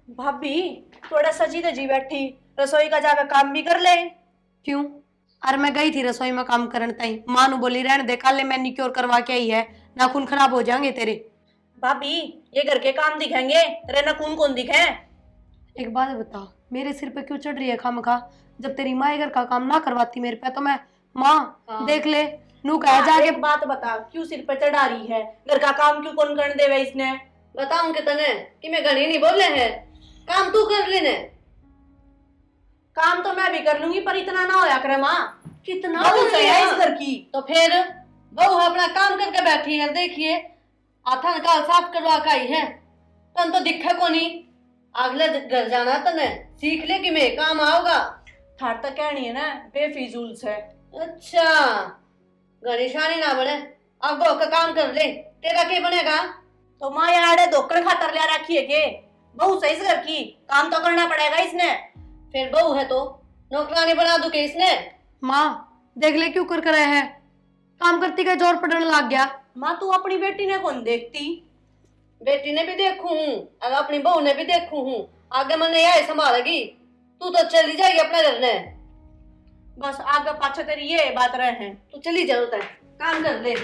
भाभी थोड़ा सजी धजी बैठी, रसोई का जाकर काम भी कर ले। क्यों? अरे मैं गई थी रसोई में काम करने ताई, माँ नु बोली रहने दे, कल मैनिक्योर करवा के आई है, नाखून खराब हो जाएंगे तेरे। भाभी ये घर के काम दिखेंगे, तेरे नखून कौन दिखे? एक बात बता, मेरे सिर पे क्यों चढ़ रही है खामखा? जब तेरी माँ घर का काम ना करवाती मेरे पे तो मैं माँ हाँ। देख ले नू कह जाके। एक बात बता, क्यों सिर पे चढ़ा रही है? घर का काम क्यों कौन करने देवे इसने? बताऊं कि तने कि मैं घनी नहीं बोले है, काम तू कर लेने। काम तो मैं भी कर लूंगी पर इतना ना होया करे माँ। कितना बहू हो सही गया? है इस घर की। तो फिर बहू अपना काम करके बैठी है, देखिए आथा निकाल साफ करवा के आई है, तन तो दिखे को नहीं। अगले घर जाना तने सीख ले कि मैं काम आओगा। थार तक कहनी है ना बेफिजूल से। अच्छा घनी शानी ना बने, अब बहू का काम कर ले, तेरा क्या बनेगा? तो माँ यार धोकर खातर ले रखी है के? बहू सही से घर की काम तो करना पड़ेगा इसने। फिर बहू है तो नौकरानी बना दूं के इसने? माँ देख ले क्यों कर रहे हैं, काम करती का जोर पड़ने लग गया। माँ तू अपनी बेटी ने कौन देखती? बेटी ने भी देखू हूँ और अपनी बहू ने भी देखू हूँ, आगे मैंने यही संभालेगी, तू तो चली जाएगी अपने घर ने। बस आगे पाछे तेरी ये बात रहे हैं। तू चली जाओ, तय काम कर ले।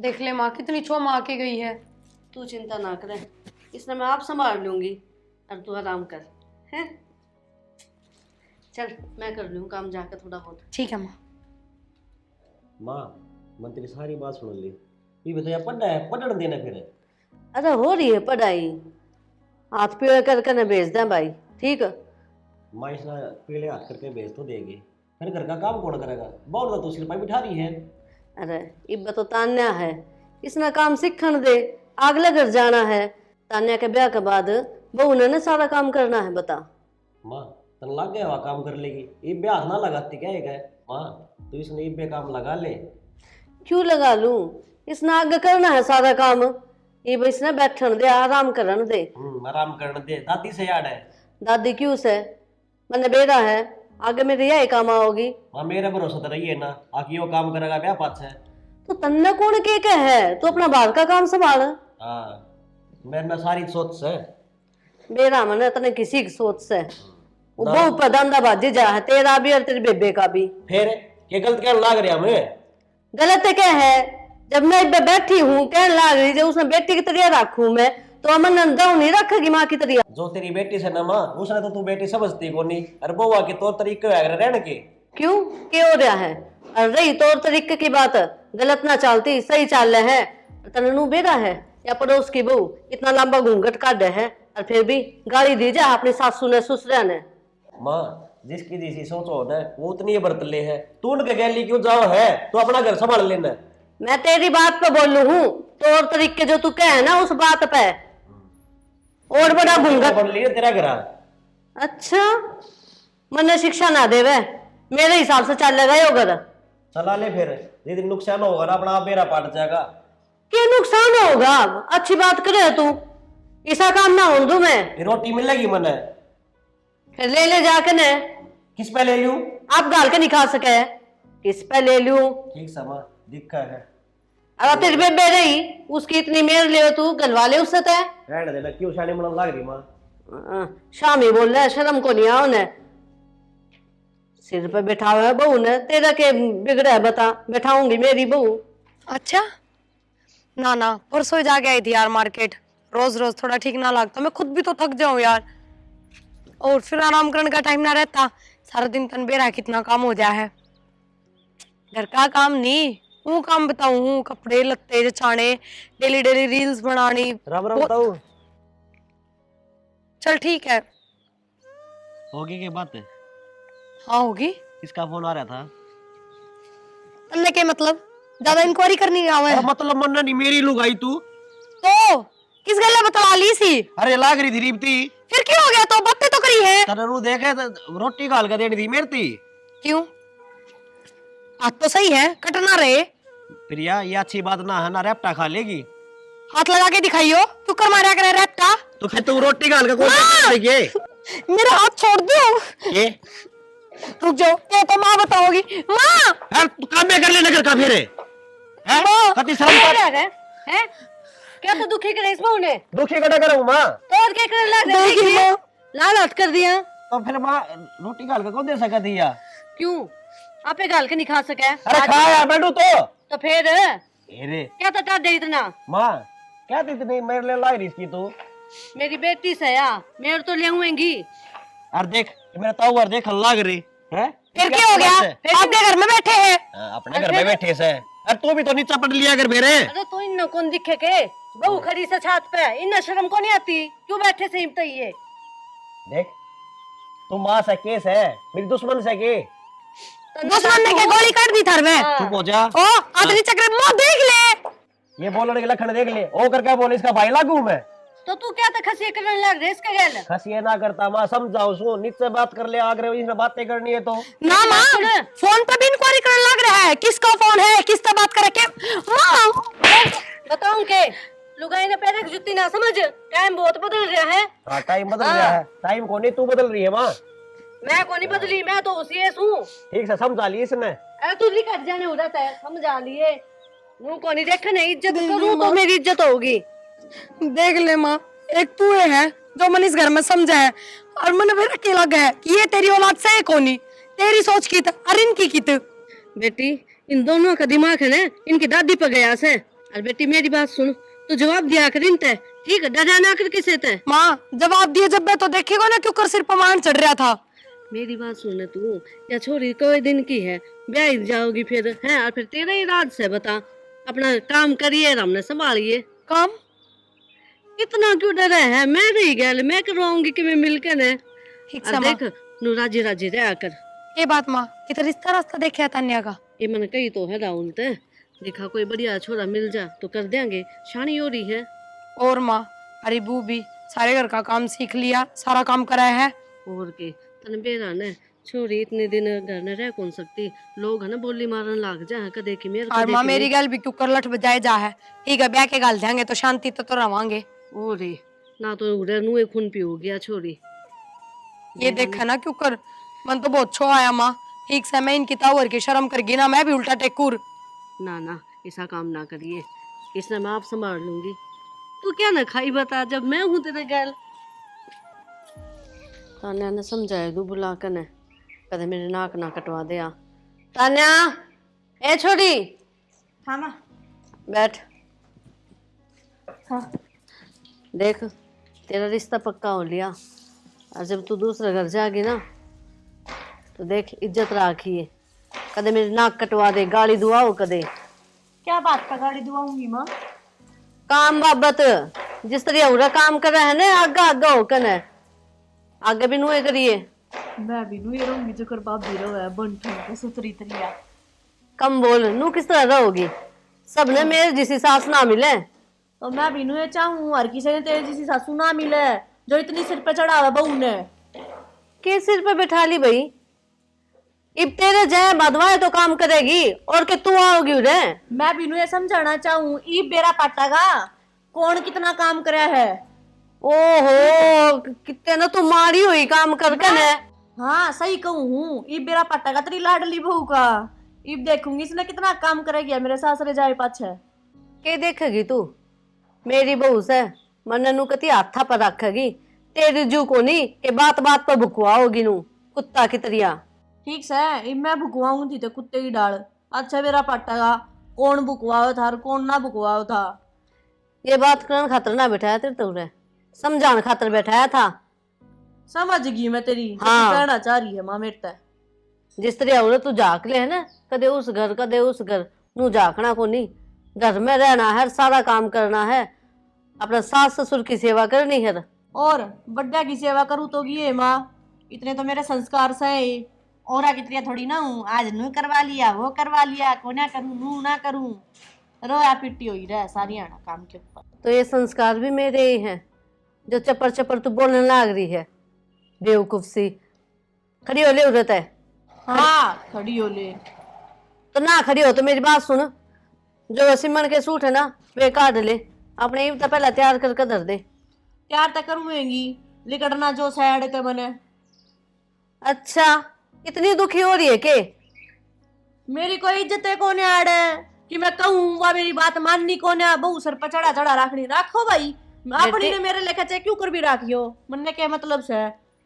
देख ले माँ कितनी छो माँ के गई है। तू चिंता ना करे, इसने मैं आप संभाल लूंगी और तू आराम कर, हैं? चल मैं कर लूँ काम जाकर थोड़ा बहुत। ठीक है माँ। माँ मैं तेरी सारी बात सुन ली, ये बताया पढ़ना है पढ़ने देना फिर। अरे हो रही है पढ़ाई, हाथ पीड़े करके न भेज दें भाई, ठीक है? माँ इसने पीले हाथ करके भेज तो देगी, फिर घर का काम कौन करेगा? बहुत तो सिर पर बिठा रही है। अरे इब्बा तो तान्या है, इसने काम सीखन दे, अगले घर जाना है। तान्या के ब्याह के बाद बहू ने सारा काम करना है, बता। माँ तन लग गया हुआ काम कर लेगी, ये ब्याह ना लगाती क्या है? माँ तो इसने ये काम लगा ले। क्यों लगा लूं, इसने आगे करना है सारा काम, ये बस इसने बैठन दे, आराम करन दे। आराम करने दे, दादी से याद है। दादी क्यों से, मैंने बेरा है, आगे मेरी यही काम आओगी। माँ मेरा भरोसा तो रही है ना, आखिर वो काम करेगा ब्याह पास है। तो तन्ने कौन के है, तू अपना बाहर का काम संभाल। हाँ मेरे ना सारी सोच से बेरा मैंने तने किसी की सोच से वो बहुत पदांदा बाजी जा है, तेरा भी और तेरी बेबे का भी। फिर क्या गलत क्या लाग रहा मैं? गलत क्या है, जब मैं इब्बे बैठी हूँ कहने लाग रही जब उसने बेटी की तरह रखूं मैं, तो अमन दाऊ नहीं रखेगी माँ की तरह। जो तेरी बेटी से ना माँ, उसने तो तू बेटी समझती को नहीं, अरे बउआ के तौर तरीके रहने के। क्यों क्या हो रहा है? और रही तौर तरीके की बात, गलत ना चालती सही चाल रहे हैं। तनू बेरा है या पड़ोस की बहू इतना लंबा घूंघट काट है और फिर भी गाली दी जा अपनी सासू ने ससुरा ने। माँ जिसकी जैसी सोच हो ना वो उतनी बरत ले है, तू उनके गैली क्यों जाओ है? तू अपना घर संभाल लेना। मैं तेरी बात पे बोलू हूँ, तौर तरीके जो तू कहे ना उस बात पे, और बड़ा घूंघट बन लिया तेरा घर। अच्छा मने शिक्षा ना देवे, मेरे हिसाब से चल लेगा यो घर। चला ले फिर, यदि नुकसान होगा ना अपना आप बेरा पाट जाएगा। क्या नुकसान होगा? अच्छी बात करे तू, ऐसा काम ना हो दूं मैं। ये रोटी मिलेगी मने? फिर ले ले जाके ने, किस पे ले लूं? आप गाल के नहीं खा सके, किस पे ले लूं? ठीक समा दिक्कत है। अब तेरी बेबे रही, उसकी इतनी मेर ले तू गलवा ले उससे तय। रहने देना, क्यों शानी मन लग रही माँ? शामी बोल रहा है, शर्म को नहीं आओ ने, सिर पे बैठा हुआ है बहू ने, तेरा के बिगड़ा है बता, बैठाऊंगी मेरी बहू। अच्छा ना ना, परसों ही जाके आई थी यार मार्केट, रोज रोज थोड़ा ठीक ना लगता, मैं खुद भी तो थक जाऊं यार, और फिर आराम करने का टाइम ना रहता, सारा दिन तन बेरा कितना काम हो जाए है। घर का काम नहीं, वो काम बताऊं हूँ, कपड़े लत्ते जचाने, डेली डेली रील्स बनानी। राम राम बताऊं? चल ठीक है। होगी की बात? हाँ होगी। किसका फोन आ रहा था? तन्ने के मतलब ज्यादा इंक्वायरी करनी आवे? मतलब मन नहीं मेरी लुगाई तू तो किस गल्ला बतला ली सी? अरे लाग रही थी रीबती। फिर क्यों हो गया? तो बातें तो करी है। तनरू देखे तो रोटी गाल के देनी थी मेरी थी। क्यों? बात तो सही है, कटना रहे। प्रिया ये अच्छी बात ना है ना, रेपटा खा लेगी। हाथ लगा के दिखाइयो, तू कर मारा करे रेपटा। तो फिर तू रोटी गाल के कौन ये? मेरा हाथ छोड़ दो। ये रुक जाओ, ये तो माँ बताओगी। माँ तू काम में कर लेना घर का फिर है? माँ कति शर्म कर है? क्या तो दुखी करे इस बहू ने? दुखी कटा करूँ माँ? तो और क्या करने लग रहे देखी हैं? माँ। लाल हट कर दिया। तो फिर माँ रोटी गाल के कौन दे सका दिया? क्यों? आपे गाल के नहीं खा सके? अरे खा यार बैठू तो फिर अरे क्या तो टाट दे इतना? माँ क्या थी इतनी मेरे लिए लाई इसकी तू? मेरी बेटी से या मेरे तो ले आऊंगी। और देख मेरा ताऊ और देख लाग रही है। फिर क्या हो गया? अपने घर में बैठे हैं। अपने घर में बैठे से। अरे तू भी तो नीचा पट लिया कर मेरे। अरे तो इन कौन दिखे के? बहू खड़ी से छात पे, इन शर्म को नहीं आती? क्यों बैठे से हिमत ही है? देख तू माँ से केस है मेरी दुश्मन से के? दुश्मन ने क्या गोली काट दी थर में? चुप हो जा। ओ आदमी चक्र मुंह देख ले। ये बोलने के लक्षण देख ले। ओ करके बोले इसका भाई लागू मैं। तो तू क्या तक खसी करने लग रहे इसके गैल? खसिए ना करता माँ समझाओ सो नीचे बात कर ले आगे इसने बातें करनी है तो। ना माँ फोन पे भी इंक्वायरी करने लग रहा है। किसका फोन है, किससे बात करे के? माँ बताऊं के लुगाई ने पैर की जुत्ती ना समझ। टाइम बहुत बदल रहा है। हाँ टाइम बदल गया है। टाइम को नहीं तू बदल रही है माँ। मैं को नहीं बदली, मैं तो उसी हूँ। ठीक से समझा ली इसने। अरे तू कट जाने हो रहा है, समझा लिए। मुँह को नहीं देखा नहीं, इज्जत करूँ तो मेरी इज्जत होगी। देख ले माँ, एक तू है जो मन इस घर में समझा है और मन फिर अकेला गया कि ये तेरी औलाद से है कोनी। तेरी सोच की और इनकी की बेटी इन दोनों का दिमाग है ना इनकी दादी पर गया से। और बेटी मेरी बात सुन, तू जवाब दिया कर इनते, ठीक है? डरा ना कर किसे ते। माँ जवाब दिए जब मैं तो देखेगा ना क्यों कर सिर पर मान चढ़ रहा था। मेरी बात सुन तू, या छोरी कोई दिन की है, ब्याह जाओगी फिर है और फिर तेरा ही राज से बता। अपना काम करिए, हमने संभालिए काम। इतना क्यों डरा है? मैं रही गैल, मैं करवाऊंगी कि मैं मिलकर ने। ठीक और से माँ। देख नू राजी राजी रहा कर। ये बात माँ कि रिश्ता रास्ता देखे तान्या का। ये मन कही तो है राहुल ते, देखा कोई बढ़िया छोरा मिल जा तो कर देंगे। शानी हो रही है। और माँ अरे बू भी सारे घर का काम सीख लिया, सारा काम कराया है। और के तन बेरा ने छोरी इतने दिन घर न रह कौन सकती। लोग है ना बोली मारन लाग जा कदे की मेरे और माँ मेरी गल भी क्यों कर लठ बजाए जा है। ठीक है ब्याह के गाल देंगे तो शांति तो रवांगे। ओ रे ना तो उधर नुए खून पी हो गया छोरी। ये देखा ना क्यों कर मन तो बहुत छो आया माँ। ठीक से मैं इनकी तावर की शर्म करगी ना मैं भी उल्टा टेकुर। ना ना ऐसा काम ना करिए, इसने मैं आप संभाल लूंगी। तू क्या ना खाई बता जब मैं हूँ तेरे गैल। तान्या ने समझाया दू बुला कर ने, कदे मेरे नाक ना कटवा दे। तान्या ए छोरी। हाँ माँ। बैठ। हाँ। देख तेरा रिश्ता पक्का हो लिया और जब तू दूसरे घर जाएगी ना तो देख इज्जत राखिए। कदे मेरी नाक कटवा दे, गाली दुआओ कदे। क्या बात का गाड़ी दुआऊंगी माँ? काम बाबत जिस तरह उरा काम कर रहा है ना आगा आगा होकर है, आगे भी नुए करिए। मैं भी नू ये रहूंगी जो कर बाप भी रहो है बन ठन के सुतरी तरिया। कम बोल, नू किस तरह रहोगी? सबने मेरे जिसी सास ना मिले। तो मैं भी नू ये चाहूँ हर किसी ने तेरे जैसी सासू ना मिले जो इतनी सिर पे चढ़ावा बहू ने। के सिर पे बैठा ली भाई? इब तेरे जय बदवाए तो काम करेगी और के तू आओगी उरे। मैं भी नू ये समझाना चाहूँ ई बेरा पाटागा कौन कितना काम कराया है। ओहो कितने ना तू मारी हुई काम करके ने। हाँ सही कहूँ हूँ ई बेरा पाटागा तेरी लाडली बहू का। इब देखूंगी इसने कितना काम करेगी मेरे सासरे जाए पाछे। के देखेगी तू? मेरी बहू से मन नू कती हाथा पर रखेगी। तेरी जू को नहीं के बात बात पर भुकवा होगी नू कुत्ता की तरिया। ठीक से इब मैं भुकवाऊंगी तो कुत्ते की डाल। अच्छा मेरा पाटागा कौन भुकवाओ था और कौन ना भुकवाओ था। ये बात करने खातर ना बैठाया तेरे तो रे, समझाने खातर बैठाया था। समझ गई मैं तेरी हाँ। कहना चाह रही है माँ मेरे ते। जिस तरह औरत तू झाक ले है ना, कदे उस घर कदे उस घर, नू झाकना को नहीं। घर में रहना है, सारा काम करना है, अपना सास ससुर की सेवा करनी है। और बड्डा की सेवा करूँ तो ये माँ इतने तो मेरे संस्कार से है। और कितनी थोड़ी ना हूँ आज नू करवा लिया वो करवा लिया को ना करूँ नू ना करूँ रोया पिट्टी हुई रहा सारी आना काम के ऊपर। तो ये संस्कार भी मेरे ही हैं जो चपर चपर तू बोलने लग रही है बेवकूफ सी। खड़ी हो ले उधर है। हाँ खड़ी हो ले। तो ना खड़ी हो तो मेरी बात सुन, जो सिमन के सूट है ना वे काट ले, अपने तो पहले तैयार करके धर दे। प्यार तक करूँगी लिकड़ना जो साइड के बने। अच्छा इतनी दुखी हो रही है के? मेरी कोई इज्जत है कौन आड़ है कि मैं कहूँ वह मेरी बात माननी कौन है, बहू सर पर चढ़ा चढ़ा रखनी राखो भाई, अपनी ने मेरे लेखा चाहे क्यों कर भी राखियो, मन के मतलब से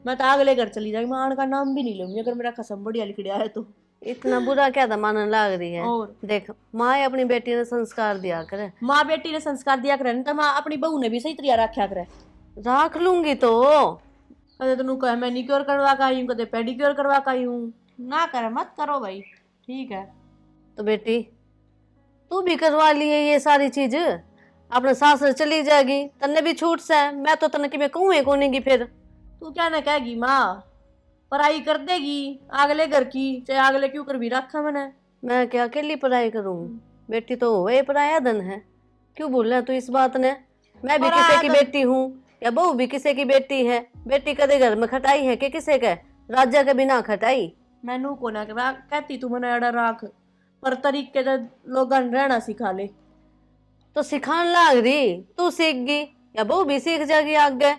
मैं तो अगले घर चली जाऊंगी, मैं आन का नाम भी नहीं लूंगी अगर मेरा कसम बढ़िया लिख दिया है तो। इतना बुरा क्या था मानने लाग रही है। और देख माँ अपनी बेटी ने संस्कार दिया करे, माँ बेटी ने संस्कार दिया करे तो माँ अपनी बहू ने भी सही तरीका रखा करे। राख लूंगी तो कदे तेन कहे मैनिक्योर करवा का आई हूँ, कदे पेडिक्योर करवा का आई हूँ, ना करे मत करो भाई, ठीक है। तो बेटी तू भी करवा लिए ये सारी चीज, अपने सासर चली जाएगी, तन्ने भी छूट से, मैं तो तन्ने कि मैं कहूँ कोनेगी फिर। तू क्या ना कहेगी माँ, पढ़ाई कर देगी अगले घर की, चाहे अगले क्यों कर भी रखा मैंने। मैं क्या अकेली पढ़ाई करूँ, बेटी तो वही पराया धन है, क्यों बोल रहा तू इस बात ने। मैं भी किसी की बेटी हूँ या बहू भी किसी की बेटी है, बेटी कदे घर में खटाई है कि किसे के राजा के बिना खटाई। मैनू को ना कहती तू मैंने अड़ा राख, पर तरीके से लोग रहना सिखा ले। तो सिखान लाग रही, तू सीख गई या बहू भी सीख जाएगी आगे।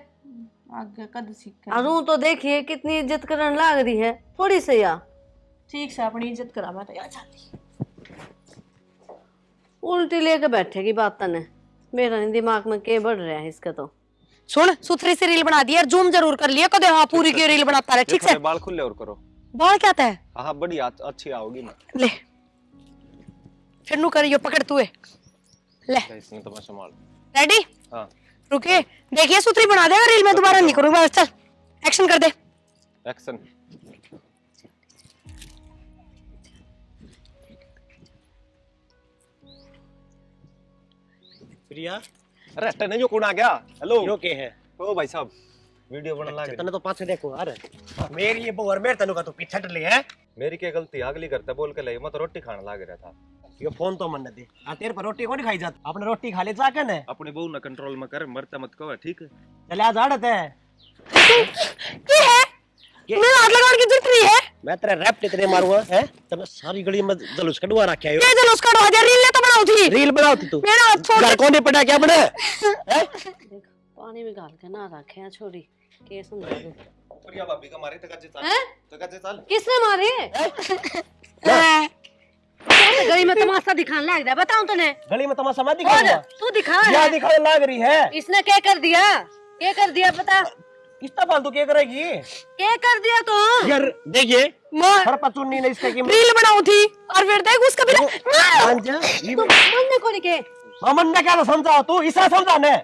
आगे कद सीख अरू तो देखिए कितनी इज्जत करने लाग रही है, थोड़ी सी या ठीक से अपनी इज्जत करा, मैं तो यार चाहती उल्टी लेके बैठेगी बात तने, मेरा नहीं दिमाग में के बढ़ रहा है इसका। तो सुन, सुथरी सी रील बना दी यार, जूम जरूर कर लिया कदे, हाँ पूरी की रील बनाता रहे, ठीक से। बाल खुले और करो। बाल क्या है? हाँ बढ़िया अच्छी आओगी ना। ले फिर नु करियो, पकड़ तू है ले, इसने तो मैं संभाल। रेडी? हाँ रुके, देखिए सुथरी बना देगा रील, मैं दोबारा नहीं करूंगा, चल एक्शन कर दे। एक्शन। प्रिया अरे टने जो कौन आ गया? हेलो यो के है? ओ भाई साहब वीडियो बना लागे। तने तो पाछे देखो, अरे मेरी ये बहू और मेरे तनु का तो पीछे ले है। मेरी क्या गलती, अगली करता बोल के ले, मैं तो रोटी खाने लाग रहा था। ये फोन तो मन दे, आ तेरे पर रोटी कौन खाई जात, अपने रोटी खा ले जाके ने, अपने बहू ना कंट्रोल में कर, मरता मत कहो, ठीक है? चले आ झाड़त है। ये है मेरा हाथ लगाने की जरूरत नहीं है, मैं तेरे रैप तेरे मारूंगा है, तने सारी गली में जलूस कढवा रखा है। ये जलूस कढ़वा दे, रील ने तो बनाऊ थी, रील बनाओ तू, मेरा हाथ छोड़ घर कौन नहीं पड़ा क्या बने हैं? देख पानी में घाल के ना रखे हैं छोरी, के समझा दो। प्रिया भाभी का मारे तकाजे चाल, हैं? तकाजे चाल। किसने मारे? गली में तमाशा दिखाने लग रहा है, बताऊं तने? गली में तमाशा मत दिखाऊंगा, तू दिखा क्या है? दिखाने लाग रही है? इसने क्या कर दिया? क्या कर दिया बता? इतना फालतू क्या करेगी क्या कर दिया तू? यार? देखिए मार सर पचुन्नी ने इसके की रील बनाऊ थी और फिर देख उसका भी अंजा तू मनने को नहीं के? अमन ने क्या समझाओ तू, इसा समझा ने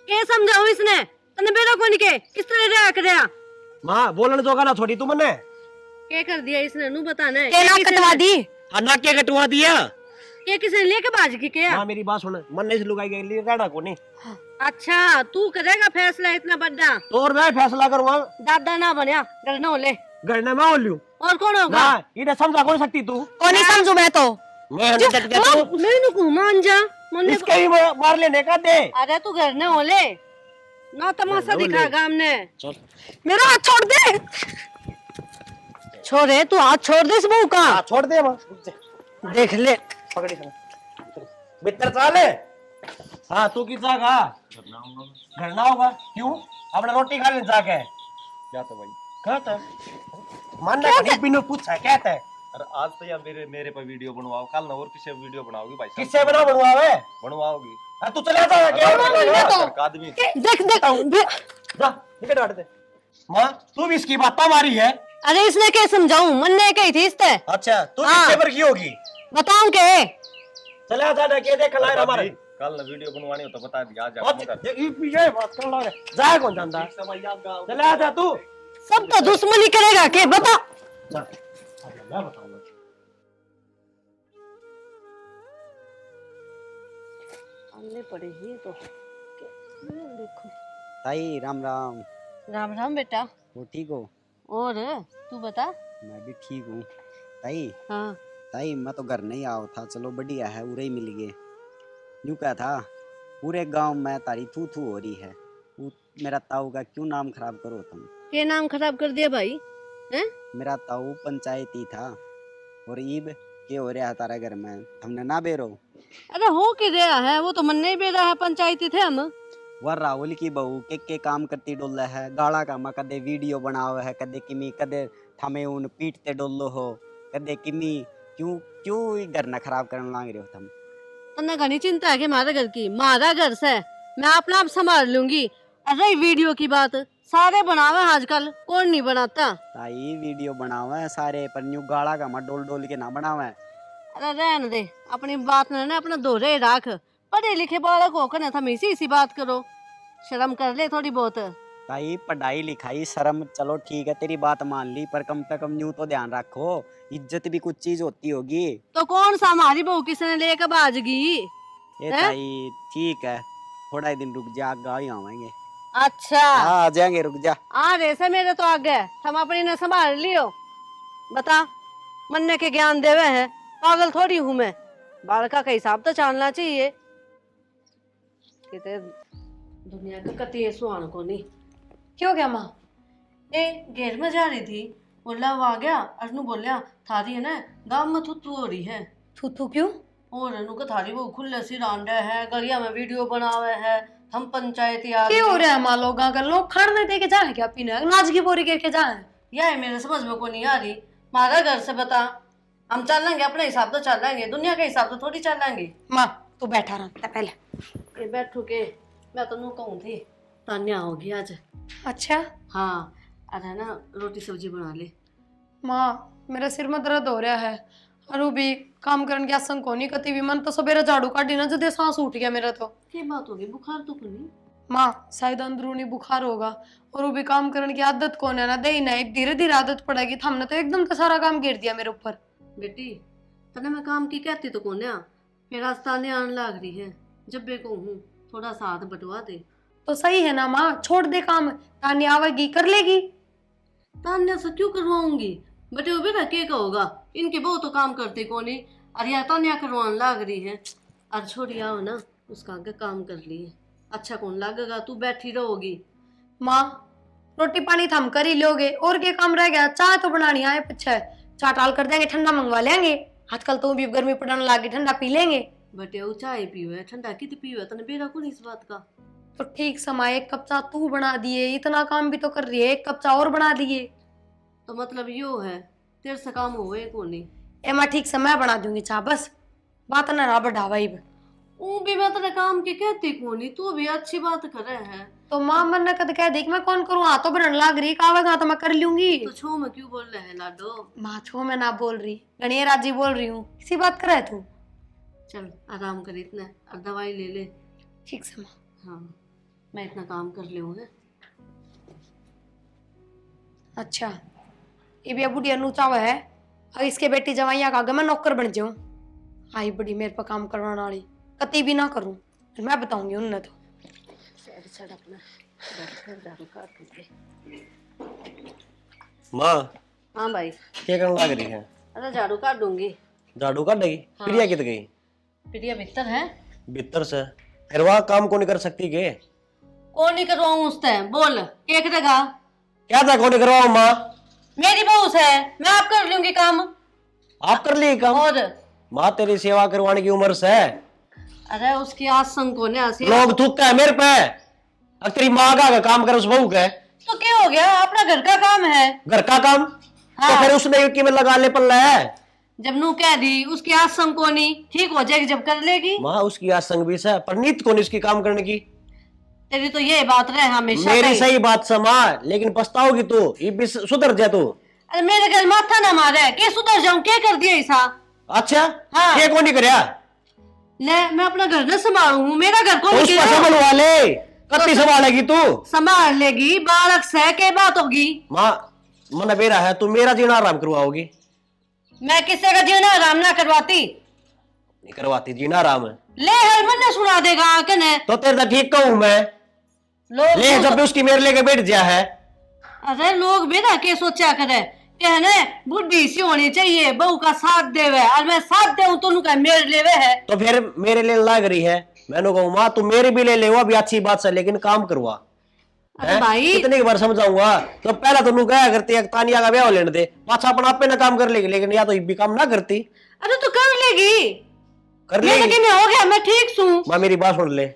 ये समझाओ इसने तने बेरा को नहीं के, किस तरह रहा कर रहा? मां बोलने जोगा ना छोड़ी तू मने, क्या कर दिया इसने नु बताने? के नाक कटवा दी, अन्ना क्या कटवा दिया? ये किसने लेके बाज की क्या? मां मेरी बात सुन, मन ने से लुगाई गई लिए रहना को नहीं। अच्छा तू करेगा फैसला इतना बड़ा? तो और मैं फैसला करूंगा, दादा ना बनया डरना हो ले, गड़ने में बोलियो और कौन होगा? ना इधर समझा कौन सकती तू, कौन नहीं समझू मैं तो, मैं नहीं डट गया तू, मैं नु को मान जा मने। इसके ही मार लेने का दे। अरे तू घर न हो ले ना, तमाशा दिखा गाम ने। चल मेरा हाथ छोड़ दे, छोड़े तू हाथ छोड़ दे इस बहू का, छोड़ दे मां, देख ले। पकड़ी सुन भीतर चाले। हाँ तू की जागा घर ना होगा, क्यों? अपने रोटी खा ले जाके। क्या था भाई? कहता मानना कहीं बिनु पूछा कहता है। अरे आज तो यार मेरे मेरे पे वीडियो बनवाओ, कल ना और किसे वीडियो बनाओगी भाई साहब? किससे बना बनवावे? बनवाओगी? तू चला जा क्या आदमी देख जा टिकट काट दे। माँ तू भी इसकी बात मारी है। अरे इसने क्या समझाऊं, मन ने कही थी इससे। अच्छा तू हाँ। किससे पर की होगी? बताऊं के? चला जा के देख लाए हमारे, कल ना वीडियो बनवानी हो तो बता दिया, आज ये बात कर ला जा कौन जानता, चला जा तू। सब तो दुश्मनी करेगा के बता। मैं बताऊंगा। आने पड़े ही तो देखो। ताई राम राम। राम राम बेटा। वो ठीक हो? और तू बता। मैं भी ठीक हूँ ताई। हाँ ताई मैं तो घर नहीं आओ था, चलो बढ़िया है उरे ही मिल गए। यूँ क्या था, पूरे गांव में तारी थू थू हो रही है, वो मेरा ताऊ का क्यों नाम खराब करो तुम? ये नाम खराब कर दिया भाई हैं? मेरा ताऊ पंचायती था और ईब के हो रहा है तारा घर में, हमने ना बेरो। अरे हो के रहा है, वो तो मन नहीं बेरा है, पंचायती थे हम। वह राहुल की बहू के काम करती डोल है, गाड़ा का माँ कदे वीडियो बनाओ है, कदे किमी कदे थमे उन पीटते डोलो हो, कदे किमी क्यों क्यों घर ना खराब करने लाग रहे हो तुम? तन्ने घनी चिंता है कि हमारे घर की, हमारा घर से मैं अपना आप संभाल लूंगी। अरे वीडियो की बात सारे बनावे आजकल, कौन नहीं बनाता। ताई वीडियो बनावे सारे, पर न्यू गाला का मत डोल डोल के ना बनावे। अरे रहने दे, अपनी बात ने अपना दोहरे राख। पढ़े लिखे बालक होकर तुम इसी बात करो, शर्म कर ले थोड़ी बहुत। ताई पढ़ाई लिखाई शर्म चलो ठीक है, तेरी बात मान ली, पर कम से कम न्यू तो ध्यान रखो, इज्जत भी कुछ चीज होती होगी। तो कौन सा हमारी बहू किसने लेकर बाजगी। ये ताई ठीक है, थोड़ा ही दिन रुक जा, गाँव ही आवेंगे। अच्छा हाँ, आ जाएंगे, रुक जा। आ जैसे मेरे तो आगे हम अपनी ने संभाल लियो। बता, मन्ने के ज्ञान देवे है, पागल थोड़ी हूँ मैं। बालका का हिसाब तो जानना चाहिए। किते दुनिया का कति सुहान को नहीं। क्यों क्या माँ? ए घेर में जा रही थी, बोला वो आ गया, अर्नु बोलिया थारी है ना गांव में थुथु हो रही है। थू क्यों? और अनु का थारी वो खुले सी रांडे है, गलिया में वीडियो बनावे है, हम पंचायत याद क्या हो रहा है माँ? लोग अगर लोग खाने दे के जाए क्या पीने, नाच की बोरी करके जाए? यह मेरे समझ में को नहीं आ रही। हमारा घर से बता, हम चलेंगे अपने हिसाब से चलेंगे, दुनिया के हिसाब से थोड़ी चलेंगे। माँ तू बैठा रहा पहले। ये बैठू के मैं तो नू कहूँ थी तान्या होगी आज। अच्छा हाँ, अरे ना रोटी सब्जी बना ले। माँ मेरा सिर में दर्द हो रहा है, अरु भी काम करने की आसन को नहीं कती भी, मन तो सवेरे झाड़ू काटी ना जदे सांस उठ गया मेरा। तो क्या बात होगी, बुखार तो नहीं? माँ शायद अंदरूनी बुखार होगा, और वो भी काम करने की आदत कौन है ना दे ना, एक धीरे धीरे आदत पड़ेगी। तो हमने तो एकदम तो सारा काम गिर दिया मेरे ऊपर। बेटी तने मैं काम की कहती तो कौन है, फिर आज तान्या आने लग रही है, जब बे को हूँ थोड़ा सा हाथ बटवा दे। तो सही है ना माँ, छोड़ दे काम, तान्या आवेगी कर लेगी। तान्या से क्यों करवाऊंगी, बेटे वो बेटा क्या कहोगा, इनके बहु तो काम करते कौन है। अरे यार तान्या करवाने लग रही है, अरे छोड़ी आओ ना, उसका आगे काम कर लिए, अच्छा कौन लगेगा, तू बैठी रहोगी। माँ रोटी पानी थम कर ही लोगे, और क्या काम रह गया? चाय तो बनानी आए पीछे, चाय टाल कर देंगे, ठंडा मंगवा लेंगे। आजकल तो भी गर्मी पड़ने लगी, ठंडा पी लेंगे। बटे वो चाय पीवे ठंडा कित पीवे, तने बेरा कौन इस बात का। तो ठीक समय एक कप चाय तू बना दिए, इतना काम भी तो कर रही है, एक कप चाय और बना दिए। तो मतलब यो है तेरे से काम हुए को नहीं। ए माँ ठीक समय बना दूंगी चाय, बस बात ना बढ़ावा ही। वो भी मैं तेरे काम की कहती को नहीं, तू भी अच्छी बात करे है। तो माँ मन ने कद कह देख मैं कौन करूँ, हाथ तो बनने लग रही, कावेगा तो मैं कर लूंगी। तो छो में क्यों बोल रहे है लाडो। माँ छो मैं ना बोल रही, गणिया राजी बोल रही हूँ, इसी बात कर रहे तू। चल आराम कर इतना, और दवाई ले ले। ठीक से माँ। हाँ मैं इतना काम कर ले हूँ। अच्छा ये भी बुढ़िया नूचावा है, और इसके बेटी जवाइया का आगे मैं नौकर बन जाऊं। आई बड़ी मेरे पर काम करवाने वाली, कती भी ना करूं, फिर मैं बताऊंगी उन्हें। तो माँ हाँ भाई। क्या करने लग रही है? अरे झाड़ू काट दूंगी। झाड़ू काट देगी? हाँ। प्रिया कित गई? प्रिया भीतर है। भीतर से फिर वहाँ काम को नहीं कर सकती के? कौन नहीं करवाऊं उससे, बोल क्या करेगा। क्या था कौन करवाओ माँ? मेरी बहू से मैं आप कर लूंगी काम। आप कर लिए काम? और माँ तेरी सेवा करवाने की उम्र से है। अरे उसकी आसन को ने लोग थूकता है मेरे पे, अब तेरी माँ का काम कर उस बहू का। तो क्या हो गया, अपना घर का काम है। घर का काम? हाँ। तो फिर उसने की में लगा ले पल्ला है। जब नू कह दी उसकी आसन को नहीं ठीक हो जाएगी जब कर लेगी। माँ उसकी आज संग भी से, पर नीत कौन इसकी काम करने की। तेरी तो ये बात रहे हमेशा। मेरी सही बात समा, लेकिन पछताओगी तू, ये भी सुधर जा तू। अरे मेरे घर माथा ना मारे, क्या सुधर जाऊं, क्या कर दिया ऐसा। अच्छा हाँ। ये कौन नहीं करया? ले मैं अपना घर न संभालू, मेरा घर तो कौन उसका संभालवा ले, कत्ती संभालेगी तू? संभाल लेगी, बालक से क्या बात होगी। माँ मन बेरा है, तू मेरा जीना आराम करवाओगी? मैं किसी का जीना आराम ना करवाती। नहीं करवाती जीना आराम है। ले हर मन ने सुना देगा कने। तो तेरे तो ठीक कहूँ मैं, लोग ले जब भी उसकी मेरे लेके बैठ गया है। अरे लोग भी ना क्या सोचा करे, कहने बुढ़ी सी होनी चाहिए, बहू का साथ देवे, और मैं साथ दे तो उनका मेरे लेवे है। तो फिर मेरे लिए लग रही है, मैंने कहूँ माँ तू मेरे भी ले ले, वो भी अच्छी बात से, लेकिन काम करवा। अरे भाई कितनी बार समझाऊंगा, तो पहला तो नू क्या करती है, तानिया का ब्याह लेने दे, पाछा अपना आपे ना काम कर लेगी, लेकिन या तो ये भी काम ना करती। अरे तो कर लेगी, कर मेरे लेगी। कि हो गया, मैं ठीक हूँ। माँ मेरी बात सुन ले,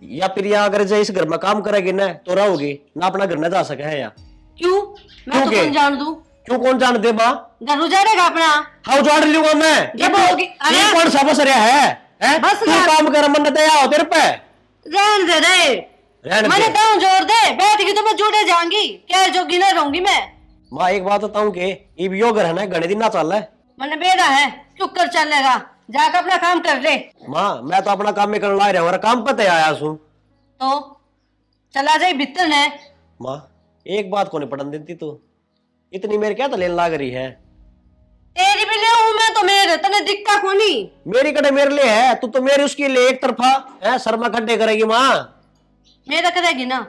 या फिर या अगर जो इस घर में काम करेगी ना तो रहोगी ना, अपना घर न जा सके है या क्यों, मैं तो कौन जान दूं। क्यों कौन जान दे माँ? घर उजाड़ेगा अपना। हाँ उजाड़ लूंगा मैं। जब होगी ये कौन सा बस रहा है? है? बस तू यार। काम कर, मन दया हो तेरे पे। रहन दे रे, रहने मैंने दे। दांव जोड़ दे, बैठेगी तो मैं जुड़े जाऊंगी, क्या जोगी ना रहूंगी मैं। माँ एक बात बताऊं के ये योग है ना घने दिन ना चल रहा है। मैंने बेड़ा है, चुप कर चलेगा, जाकर अपना काम कर ले। माँ मैं तो अपना काम में करने ला रहा हूँ, काम पते आया हूँ। तो चला जाए भीतर ने। माँ एक बात को नहीं पढ़न देती तू, इतनी मेरे क्या तो लेन लाग रही है। तेरी भी ले हूं मैं तो, मेरे तने दिखता कोनी। मेरी कटे मेरे लिए है, तू तो मेरी उसके लिए एक तरफा है, शर्मा खड्डे करेगी माँ। मेरा करेगी ना,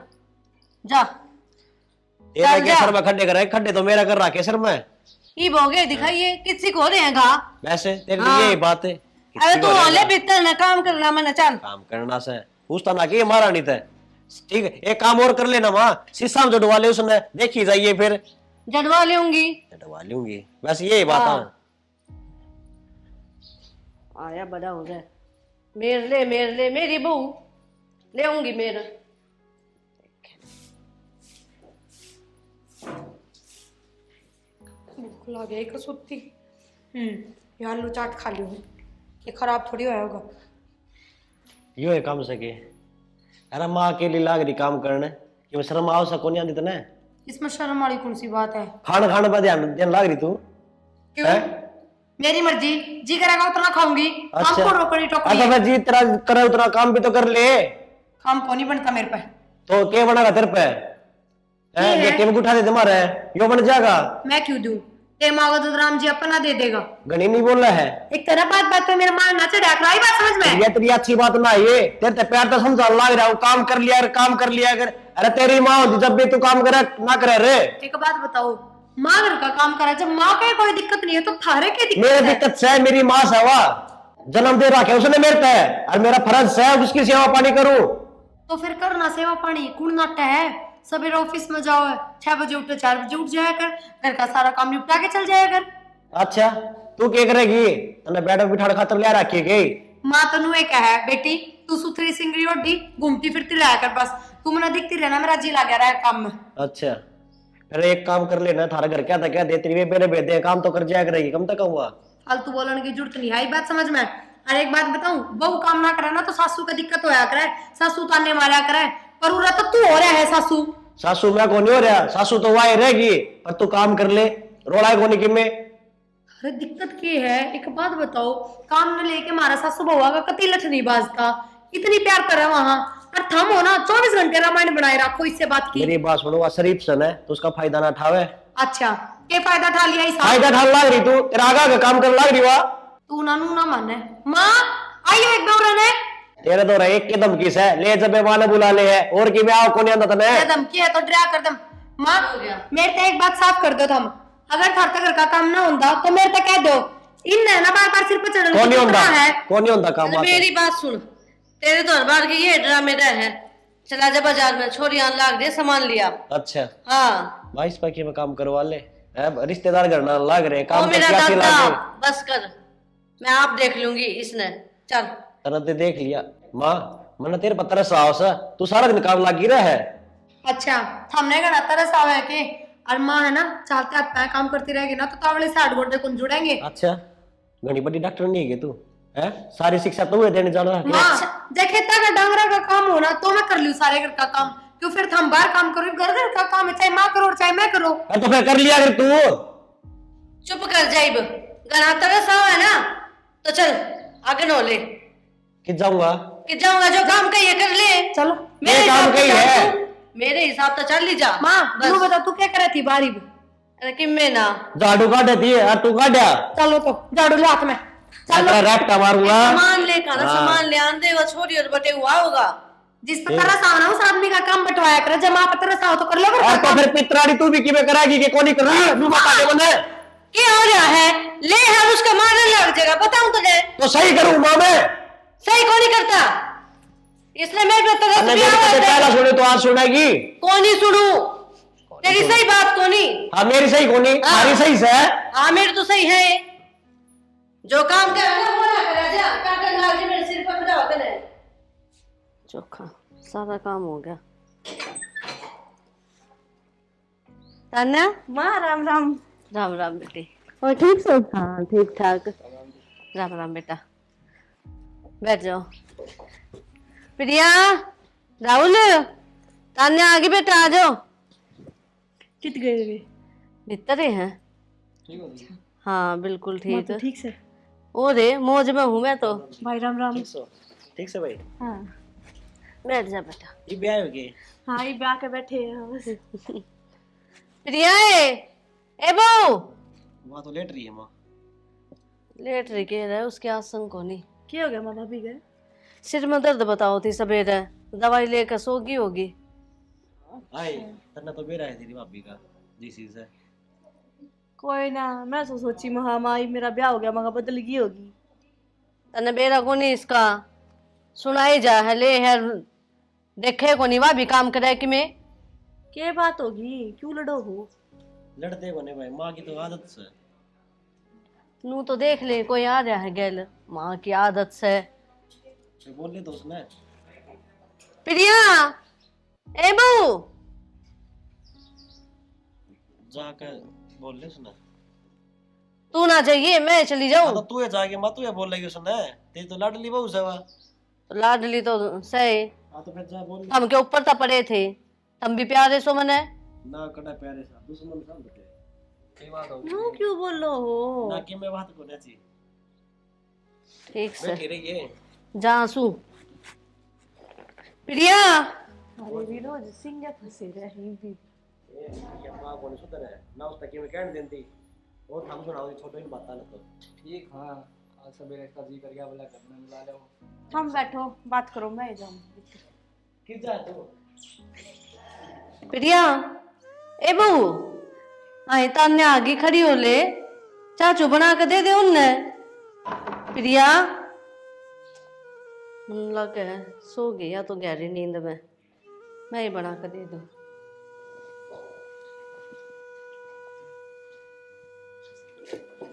जा। तेरा चल क्या जा। शर्मा खड्डे करे, खड्डे तो मेरा कर रहा है शर्मा। ई भोगे दिखाइए किसी को रहेगा। वैसे तेरे हाँ। लिए यही बात है। अरे तू हाले भीतर ना काम करना, मैंने चल। काम करना से पूछता ना कि ये मारा नहीं था। ठीक है एक काम और कर लेना माँ, शीशा में जड़वा ले उसने, देखी जाइए फिर। जड़वा लूंगी। जड़वा लूंगी, बस यही बात है। आया बड़ा हो गया, मेरे ले मेरी बहू ले आऊंगी मेरा। बिल्कुल आ गया एक सुत्ती। ये आलू चाट खा ली हूँ, ये खराब थोड़ी होया होगा। यो है काम सके। अरे माँ अकेली लाग रही काम करने, कि मैं शर्म आओ सको नहीं आती तने। इसमें शर्म वाली कौन सी बात है? खाना खाने पर ध्यान ध्यान लाग रही तू। क्यों? हैं? मेरी मर्जी, जी करेगा उतना खाऊंगी। काम अच्छा। को रोकड़ी टोकरी अच्छा है। फिर जी तेरा करे उतना काम भी तो कर ले। काम को नहीं बनता मेरे पे। तो क्या बनेगा तेरे पे? ये है। ये उठा दे तुम्हारे, यो बन जाएगा। मैं क्यों दूं? ते मांगो तो राम जी अपना दे देगा। गणी नहीं बोल रहा है। एक तरह बात पे मेरा मान ना चढ़ा कराई बात समझ में। ये तेरी अच्छी बात ना ये, तेरे ते प्यार तो समझा लाग रहा हूँ, काम कर लिया काम कर लिया कर। अरे तेरी माँ होती जब भी तू काम करे ना करे रे। एक बात बताओ, माँ घर का काम करा, जब माँ को कोई दिक्कत नहीं है तो थारे की दिक्कत मेरे है? दिक्कत से मेरी माँ से हुआ, जन्म दे रखा है उसने मेरे पे, और मेरा फर्ज है उसकी सेवा पानी करूं। तो फिर करना सेवा पानी, कौन नाटा है? सवेरे ऑफिस में जाओ, 6 बजे उठो 4 बजे उठ जाया कर, घर का सारा काम निपटा के चल जाया कर। अच्छा तू क्या करेगी? तने बैठक बिठाड़ खातर ले रखी है गई। माँ तनु एक है बेटी, तू सुथरी सिंगरी ओढ़ी घूमती फिरती रहा कर बस, तू मना दिखती रहना, मेरा जी लगा रहा है काम में। अच्छा फिर एक काम कर लेना, थारा घर क्या था क्या दे तेरी मेरे बेदे काम तो कर जाया करेगी, कम तक हुआ। फालतू बोलने की जरूरत नहीं आई बात समझ में। और एक बात बताऊं, बहू काम ना करे ना तो सासू का दिक्कत होया करे, सासू ताने मारा करे, पर उरा तो तू हो रहा है सासू। सासू मैं को नहीं हो रहा, सासू तो वही रहेगी, पर तू काम कर ले, रोड़ा को नहीं कि मैं। अरे दिक्कत क्या है, एक बात बताओ, काम न लेके हमारा सासू बहुआ का कति लठ नहीं बाजता, इतनी प्यार करे वहां, और थम हो ना 24 घंटे रामायण बनाए रखो, इससे बात की। मेरी बात सुनो, शरीफ सन है तो उसका फायदा ना उठावे। अच्छा क्या फायदा उठा लिया इस फायदा ठाल लाग रही तू, तेरा आगा का काम कर लाग रही हुआ। तू नानू ना माने। माँ आइयो एक दौरा ने। तेरे तो एक के दम किस है, ले जब वाले बुला ले है और कि मैं आओ को नहीं आंदा तने। ये धमकी है तो डरा कर दम। माँ मेरे ते एक बात साफ कर दो तुम, अगर थार घर का काम ना होता तो मेरे तक कह दो, इन ना बार बार सिर पर चढ़ने कौन नहीं की होता, है। कौन नहीं होता काम वास्ते। मेरी बात सुन, तेरे तो हर बार के ये ड्रामे रहे हैं। चला जा बाजार में, छोरियां लाग दे सामान लिया। अच्छा हाँ बाईस पैके में काम करवा ले, रिश्तेदार घर ना लाग रहे ओ काम मेरा क्या दादा, लागे। बस कर, मैं आप देख लूंगी इसने। चल तरह ते देख लिया माँ, मैंने तेरे पत्थर साहस है, तू सारा दिन काम लागी रहा है। अच्छा हमने का तरस आवे के, और माँ है ना चाहते आप पैर काम करती रहेगी ना तो तावड़े से 8 गोटे कुन जुड़ेंगे। अच्छा घनी बड़ी डॉक्टर नहीं है तू है, सारी शिक्षा तो देने जाना है। माँ देखे का डांगरा का काम होना तो मैं कर लूं सारे घर का काम, क्यों फिर हम बाहर काम करो, घर घर का काम है, चाहे माँ करो चाहे मैं करो। तो फिर कर लिया कर तू। चुप कर जाइब, गना तरस है ना तो चल आगे नो ले कि जाऊंगा कि जाऊंगा, जो काम कहिए कर ले। चलो ये काम हिसाब कही तो है। चल तू, मेरे हिसाब तो चल ली जा। माँ बस तू बता तू क्या करे थी बारी में? अरे कि मैं ना झाड़ू काट देती है और तू काटा चलो तो झाड़ू ले हाथ में, चलो। रैप्टा मारूंगा। सामान ले खाना, हाँ। सामान ले आन देगा, छोरी और बटे हुआ होगा। जिस पर तरस आओ ना उस आदमी का काम बंटवाया करे, जब माँ पर तरस आओ तो कर लो घर और का तो काम। फिर पितराड़ी तू भी किਵੇਂ कराएगी कि कौन नहीं कर रही है, तू बता दे मने। क्या हो रहा है? ले है उसका मारने लग जाएगा, बताऊं तुझे। तो सही करूं माँ मैं, सही कौन नहीं करता, इसलिए मैं भी तरस मैंने भी मेरे आवाज कते दे। पहला सुने तो आज सुनेगी। कौन ही सुनू, तेरी सही बात कौन ही। हाँ मेरी सही कौन नहीं, हाँ। सारी सही से। हाँ मेरी तो सही है, जो काम कर रहा वो ना करा जा, काटन लाग जी मेरे सिर पर बजाओ तने। चोखा सारा काम हो गया। तान्या माँ राम राम। राम राम बेटी। और ठीक सो? हाँ ठीक ठाक, राम राम बेटा। बैठ जाओ। प्रिया, राहुल, तान्या आगे बेटा आ जाओ। कित गए वे? भीतर ही हैं। हाँ बिल्कुल माँ ठीक। तो ठीक से। ओ रे मौज में हूँ मैं तो। भाई राम राम। ठीक से भाई। हाँ बैठ जा बेटा। ये ब्याह हो गए। हाँ, ये ब्याह के बैठे हैं बस। प्रिया ए बहू। वहाँ तो लेट रही है माँ। लेट रही के रहे उसके आसन को नहीं। क्या हो गया माँ भाभी गए? सिर में दर्द बताओ थी सवेरे, दवाई लेकर सोगी होगी। आए तन्ना तो बेरा है तेरी भाभी का जीसी से। कोई ना, मैं तो सोची महा माई मेरा ब्याह हो गया, मगा बदल गई होगी। तने बेरा को नहीं इसका सुनाई जा है ले है, देखे को नहीं वह भी काम करे कि मैं। क्या बात होगी, क्यों लड़ो हो? लड़ते को नहीं भाई, माँ की तो आदत से। नू तो देख ले कोई आ रहा है गैल, माँ की आदत से। तो बोल ले तो उसने। प्रिया ए बहू। जाकर बोल ले उसने। तू ना चाहिए मैं चली हाँ जाऊं। तो तू है जाके माँ तू है बोल रही उसने। तेरी तो लाडली बहू से वा। तो लाडली तो सही, हाँ तो फिर जा बोल ले। हम के ऊपर तो पड़े थे, तुम भी प्यारे सो मने। ना कड़ा प्यारे सा दुश्मन सा बेटे। सही बात हो। क्यों क्यों बोलो हो? ना कि मैं बात को नहीं। ठीक से बैठी रही है। जा सू। प्रिया अरे विरोध सिंह फंसे रहे भी। ये माँ को नहीं सुधर है ना, उस तक में कहने देती और हम सुनाओ छोटो ही बात ना तो। ठीक। हाँ आज सवेरे इसका जी कर गया बोला घर में मिला लो। हम बैठो बात करो, मैं जाऊँ। किस जा तू? प्रिया ए बहू, आई तान्या आगे खड़ी हो ले, चाचू बना के दे दे उनने। प्रिया लग है सो गई या तो गहरी नींद में, मैं ही बना के दे दूं।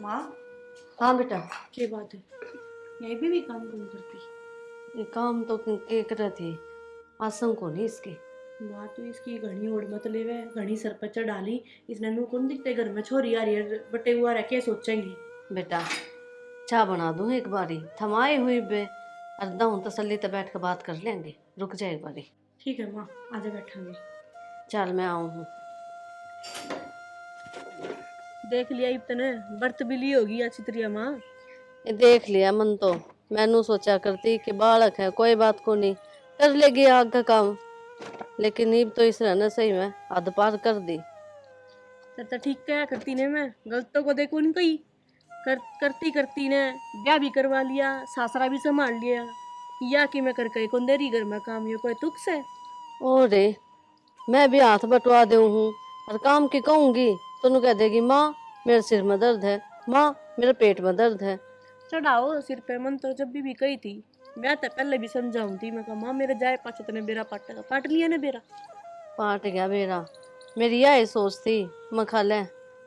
माँ हाँ बेटा। क्या बात है, यही भी काम कौन करती? ये काम तो के कर थी, आसन को नहीं इसके। माँ तो इसकी घनी ओढ़ मत लेवे, घनी सर पर चढ़ डाली। इसने नू कौन दिखते घर में, छोरी आ रही है बटे हुआ रह के सोचेंगे। बेटा चाय बना दूं एक बारी, थमाई हुई बे अर्दा हूं तसल्ली तो बैठ कर बात कर लेंगे, रुक जाए एक बारी। ठीक है माँ, आजा बैठांगे। चल मैं आऊं हूँ। देख लिया इतने बर्त भी ली होगी अच्छी तरह माँ। ये देख लिया मन तो, मैनू सोचा करती कि बालक है कोई बात को नहीं कर लेगी आग का काम, लेकिन नीब तो इस रहना सही में हद पार कर दी। तो ठीक क्या करती ने, मैं गलतों को देखो नहीं कही करती करती ने ब्याह भी करवा लिया, सासरा भी संभाल लिया, या कि मैं करके कौन देरी घर में काम, ये कोई तुक से। ओ रे मैं भी हाथ बटवा दे हूँ और काम की कहूंगी तो कह देगी माँ मेरे सिर में दर्द है, माँ मेरे पेट में दर्द है। चढ़ाओ सिर पे मन तो जब भी कही थी, मैं तो पहले भी समझाऊं थी, मैं कहा माँ मेरे जाए पाछे तने बेरा पाटेगा, पाट लिया ने बेरा। पाट गया बेरा, मेरी यही सोच थी मैं खा ले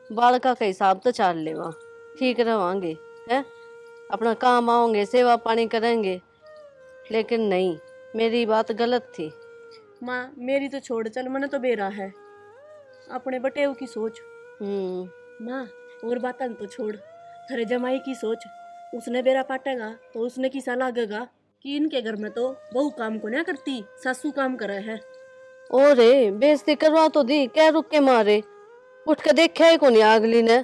बालका का हिसाब तो चाल लेवा, ठीक रवांगे है, अपना काम आओगे सेवा पानी करेंगे, लेकिन नहीं मेरी बात गलत थी। माँ मेरी तो छोड़ चल, मैंने तो बेरा है अपने बटेव की सोच। माँ और बात तो छोड़, थरे जमाई की सोच, उसने बेरा पाटेगा तो उसने किसा लागेगा कि इनके घर में तो बहू काम को ना करती, सासू काम करे है। ओ रे बेइज्जती करवा तो दी, क्या रुक के मारे, उठ के देखा ही को नहीं अगली ने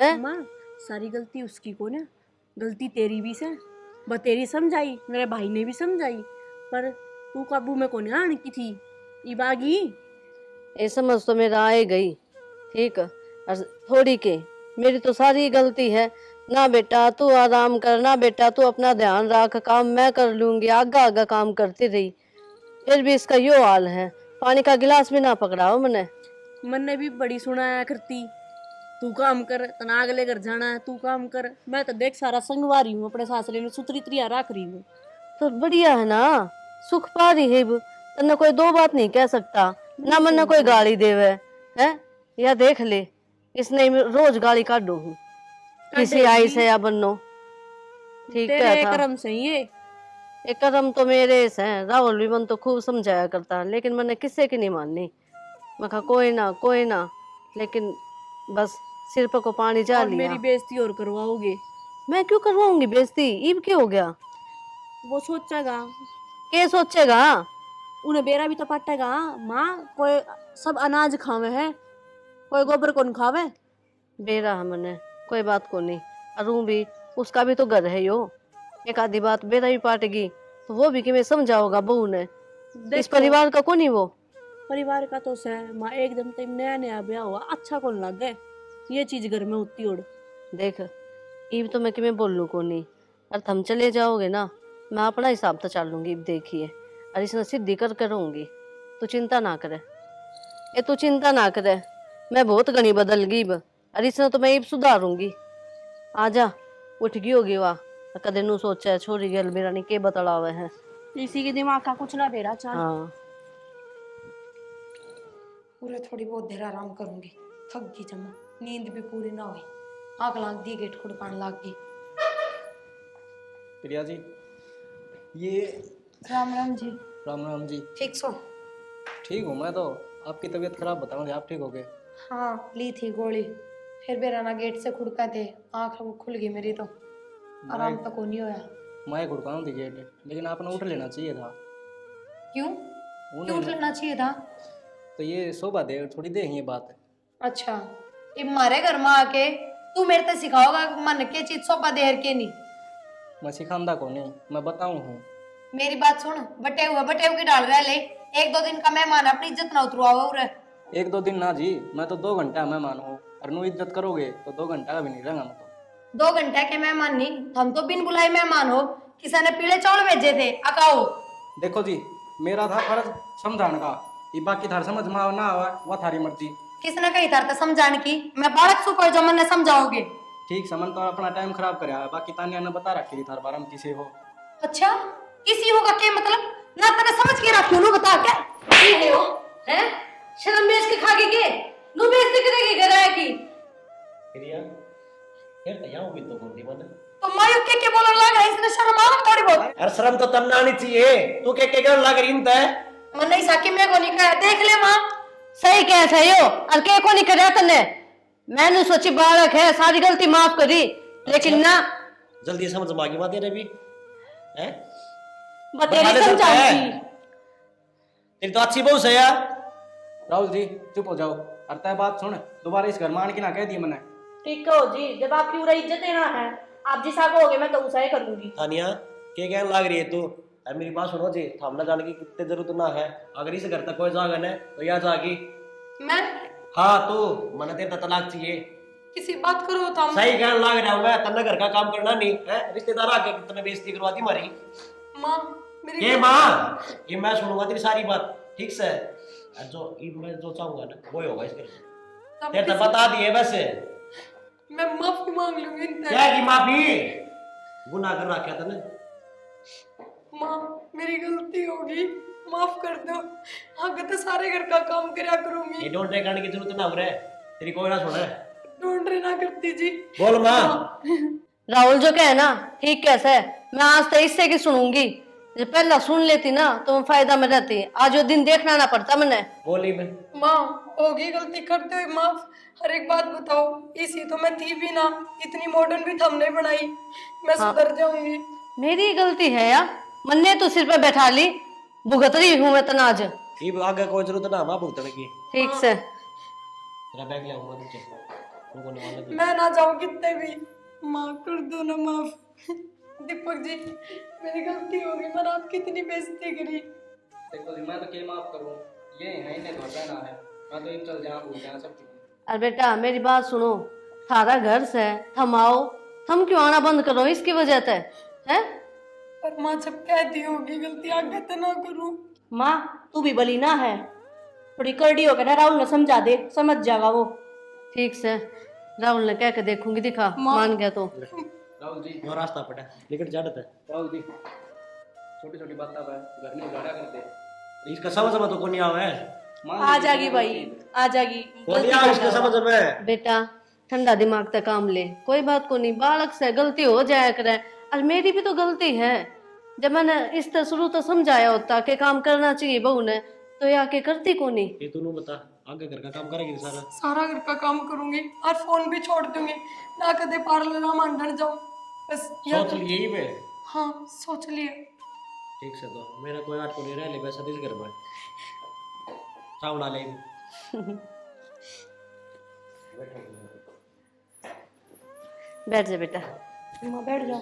है। माँ सारी गलती उसकी को ना, गलती तेरी भी से, तेरी समझाई मेरे भाई ने भी समझाई, पर तू काबू में को नहीं आने की थी इबागी। ये समझ तो मेरा आए गई, ठीक है और थोड़ी के मेरी तो सारी गलती है ना। बेटा तू आराम कर, ना बेटा तू अपना ध्यान रख, काम मैं कर लूंगी, आगा आगा काम करती रही, फिर भी इसका यो हाल है, पानी का गिलास भी ना पकड़ाओ मैंने भी बड़ी सुनाया करती, तू काम कर तना अगले घर जाना है, तू काम कर, मैं तो देख सारा संगवारी हूँ अपने सासरे में, सुतरी त्रिया रख रही हूँ। तो बढ़िया है ना, सुख पा रही है, तन्ने कोई दो बात नहीं कह सकता, ना मन कोई गाली देवे है। या देख ले इसने रोज गाली काटू हूँ किसी आई से या बन्नो, ठीक तेरे था कर्म से ये। एक कदम तो मेरे से राहुल भी मन तो खूब समझाया करता, लेकिन मैंने किसी की नहीं माननी, मैं कहा कोई ना, लेकिन बस सिर पर को पानी जा और लिया। मेरी बेइज्जती और करवाओगे? मैं क्यों करवाऊंगी बेइज्जती, ईब क्या हो गया? वो सोचेगा, के सोचेगा? उन्हें बेरा भी तो पटेगा। माँ कोई सब अनाज खावे है, कोई गोबर कौन खावे। बेरा हमने कोई बात को नहीं। अरू भी उसका भी तो घर है यो, एक आधी बात बेरा भी पाटेगी तो वो भी कि मैं समझाओगा बहू ने। इस परिवार का कौन ही वो। परिवार का तो है माँ, एकदम तो नया नया ब्याह हुआ, अच्छा कौन लगे ये चीज घर में होती उड़। देख इब तो मैं कि मैं बोल लूँ को नहीं, और तुम चले जाओगे ना मैं अपना हिसाब तो चाल लूंगी। इब देखिए और इसने सीधी कर रहूंगी। तू चिंता ना करे, ये तू चिंता ना करे, मैं बहुत घनी बदल गई इब, और इसने तो मैं इब सुधारूंगी। आजा उठ गई होगी वाह, कदे नू सोचा छोरी गल मेरा नहीं के बतलावे है। इसी के दिमाग का कुछ ना बेरा चाल। हाँ पूरे थोड़ी बहुत देर आराम करूंगी, थक गई जमा, नींद भी पूरी ना हुई, आग लाग दी, गेट खुड़कान लाग गई। प्रिया जी, ये राम राम जी। राम राम जी। ठीक सो? ठीक हूँ मैं तो। आपकी तबीयत खराब बताऊंगे, आप ठीक हो गए? हाँ ली थी गोली, फिर बेराना गेट से खुड़का थे, आँख खुल गई मेरी तो, आराम तो को नहीं होया। मैं खुड़काऊँ थी गेट, लेकिन आपने उठ लेना चाहिए था। क्यों क्यों उठ लेना चाहिए था? तो ये शोभा दे थोड़ी दे ये बात है। अच्छा, ये मारे घर में आके तू मेरे से सिखाओगा मन के चीज सोपा देर के नहीं? मैं सिखांदा को नहीं, मैं बताऊँ हूँ। मेरी बात सुन, बटे हुए की डाल रहा है ले, एक दो दिन का मेहमान अपनी इज्जत ना उतरवाओ रे। एक दो दिन ना जी, मैं तो 2 घंटा मेहमान हूँ, और नू इज्जत करोगे तो 2 घंटा का भी नहीं रहूंगा मैं तो। 2 घंटे के मेहमान नहीं, हम तो बिन बुलाए मेहमान हो, किसी ने पीले चावल भेजे थे अकाओ। देखो जी, मेरा था फर्ज समझाने का, ये बाकी थार समझ में ना आवा वह थारी मर्जी। किसने कही थार तो समझाने की? मैं बालक सु कोई जो मन समझाओगे। ठीक समन तो अपना टाइम खराब करे, बाकी तानिया ने बता रखी थी थार बारे में किसे हो। अच्छा, किसी होगा के मतलब ना, तने समझ के रखी नु बता क्या की है हो हैं? शर्म बेच के खागे के नु बेइज्जती करेगी गराया की। प्रिया यार तैयार भी तो बोलती मन तो मायू के बोलने लगा, इसने शर्म आ थोड़ी बहुत। यार शर्म तो तब ना आनी चाहिए, तू के कर लग रही है। मन नहीं साकी मैं को नहीं कहा, देख ले मां। सही कह थे यो, और के को नहीं करे तने। मैंने सोची बालक है, सारी गलती माफ करी, लेकिन ना जल्दी समझ में आ गई बात तेरे भी हैं। बतेरे समझाऊंगी। तेरी तो अच्छी बहू है यार। राहुल जी चुप हो जाओ, और तय बात सुन, दोबारा इस घर मान के ना कह दी मैंने। ठीक हो जी, जब आपकी पूरा इज्जत देना है, आप जिसा कहोगे मैं तो उसा ही करूंगी। तानिया के कहने लग रही है तू? अब मेरी बात सुनो जी, थामना जाने की कितने जरूरत ना है। अगर इस घर तक कोई जागा ना तो यहाँ जागी। मैं हाँ तू मन तेरे तलाक चाहिए। किसी बात करो तो हम। सही कहने लग रहा हूँ मैं, तन्ने घर का काम करना नहीं है। रिश्तेदार आके कितने बेइज्जती करवा दी हमारी। मां मेरी ये माँ, ये मैं सुनूंगा तेरी सारी बात ठीक से। जो मैं जो चाहूंगा ना वो ही होगा इसके। तेरे तो बता दिए वैसे। मैं माफी मांग लूंगी इनसे। क्या की माफी? गुनाह कर रखा था ना। मां मेरी गलती होगी, माफ कर दो, आगे तो सारे घर का काम करया करूंगी। ये डोंट करने की जरूरत ना हो रहा है, तेरी कोई ना सुने। ढूंढ रहे ना करती जी। बोल माँ। राहुल जो कहे ना ठीक कैसे, मैं आज तो इससे की सुनूंगी। जब पहला सुन लेती ना तो मैं फायदा में रहती, आज वो दिन देखना ना पड़ता मैंने। बोली मैं माँ होगी गलती, करते हुए माफ। हर एक बात बताओ, इसी तो मैं थी भी ना, इतनी मॉडर्न भी थमने बनाई, मैं सुधर जाऊंगी। मेरी गलती है या मन्ने तो सिर पे बैठा ली, भुगत रही हूँ मैं तनाज। ये आगे कोई जरूरत ना माँ भुगतने की। ठीक से तेरा बैग ले आऊंगा नीचे, तुमको निकालने दे। मैं ना जाऊँ कितने भी, माँ कर दो ना माफ। दीपक जी मेरी गलती होगी, मैंने आपकी इतनी बेइज्जती करी। देखो जी मैं तो के माफ करूँ, ये है इन्हें घर रहना है, मैं तो इन चल जहाँ भूल जाना सब। अरे बेटा मेरी बात सुनो, थारा घर से थम आओ, थम क्यों आना बंद करो इसकी वजह से है? पर माँ जब कहती होगी गलती आगे तो ना करूँ। माँ तू भी बली ना है, थोड़ी करड़ी होकर ना राहुल ने समझा दे, समझ जाएगा वो। ठीक से राहुल ने कह के देखूंगी, दिखा मान गया तो। राहुल जी, वो रास्ता पड़ा लेकिन जाड़त है। राहुल जी छोटी छोटी बात अब है, घर में उजाड़ा करते। इसका समझ में तो कोई नहीं आवे। आ जाएगी भाई, आ जाएगी। कोई नहीं आवे इसका समझ में। बेटा ठंडा दिमाग से काम ले, कोई बात को नहीं, बालक से गलती हो जाया करे, और मेरी भी तो गलती है। जब मैंने इस तरह शुरू तो समझाया होता कि काम करना चाहिए बहू ने, तो ये आके करती को नहीं। ये तू बता आगे घर का काम करेगी सारा? सारा घर का काम करूंगी और फोन भी छोड़ दूंगी, ना कदे पार्लर ना मांडन जाऊं, बस सोच लिए ही पे। हाँ सोच लिया। ठीक से तो मेरा कोई आठ को नहीं रह ले वैसा दिस घर में चावड़ा ले बैठ जा बेटा। माँ बैठ जाओ।